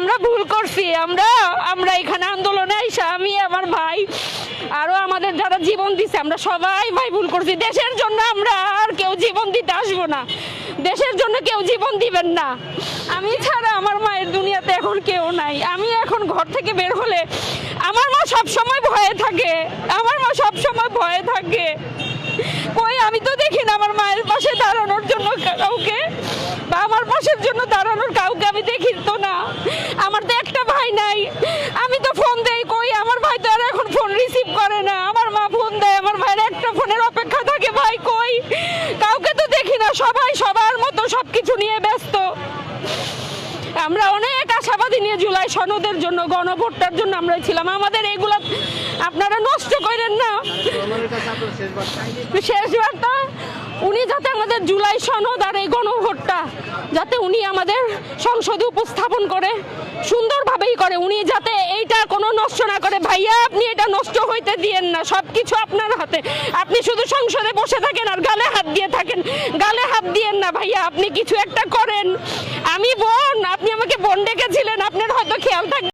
আমরা ভুল করছি। আমরা এখানে আন্দোলনে আইসা আমি আমার ভাই আরো আমাদের যারা জীবন দিছে আমরা সবাই ভাই ভুল করছি। দেশের জন্য আমরা আর কেউ জীবন দিতে আসবো না, দেশের জন্য কেউ জীবন দিবেন না। আমি ছাড়া আমার মায়ের দুনিয়াতে এখন কেউ নাই। আমি এখন ঘর থেকে বের হলে আমার মা সব সময় ভয়ে থাকে, আমার মা সব সময় ভয়ে থাকে। কই আমি তো দেখি না আমার মায়ের পাশে দাঁড়ানোর জন্য কাউকে, বা আমার পাশের জন্য দাঁড়ানোর কাউকে আমি দেখি তো না। আমার তো একটা ভাই নাই, আমি তো ফোন দেই, কই আমার ভাই তো আর এখন ফোন রিসিভ করে না। আমার মা ফোন দেয়, আমার ভাইয়ের একটা ফোনের অপেক্ষা থাকে, ভাই কই, কাউকে তো দেখি না। সবাই সবার মতো সবকিছু নিয়ে ব্যস্ত। আমরা অনেক আশাবাদী নিয়ে জুলাই সনদের জন্য, গণভোটটার জন্য আমরা ছিলাম। আমাদের এইগুলা আপনারা নষ্ট করেন না। শেষ বার্তা, উনি যাতে আমাদের জুলাই সনদ আর এই গণভোটটা যাতে উনি আমাদের সংসদে উপস্থাপন করে, সুন্দরভাবেই করে, উনি যাতে এইটা কোনো নষ্ট না করে। ভাইয়া আপনি এটা নষ্ট হইতে দিয়েন না, সবকিছু আপনার হাতে। আপনি শুধু সংসদে বসে থাকেন আর গালে হাত দিয়ে থাকেন, গালে হাত দিয়েন না ভাইয়া, আপনি কিছু একটা করেন। আমি বোন, আপনি আমাকে বোন ডেকেছিলেন, আপনার হয়তো খেয়াল থাকবে।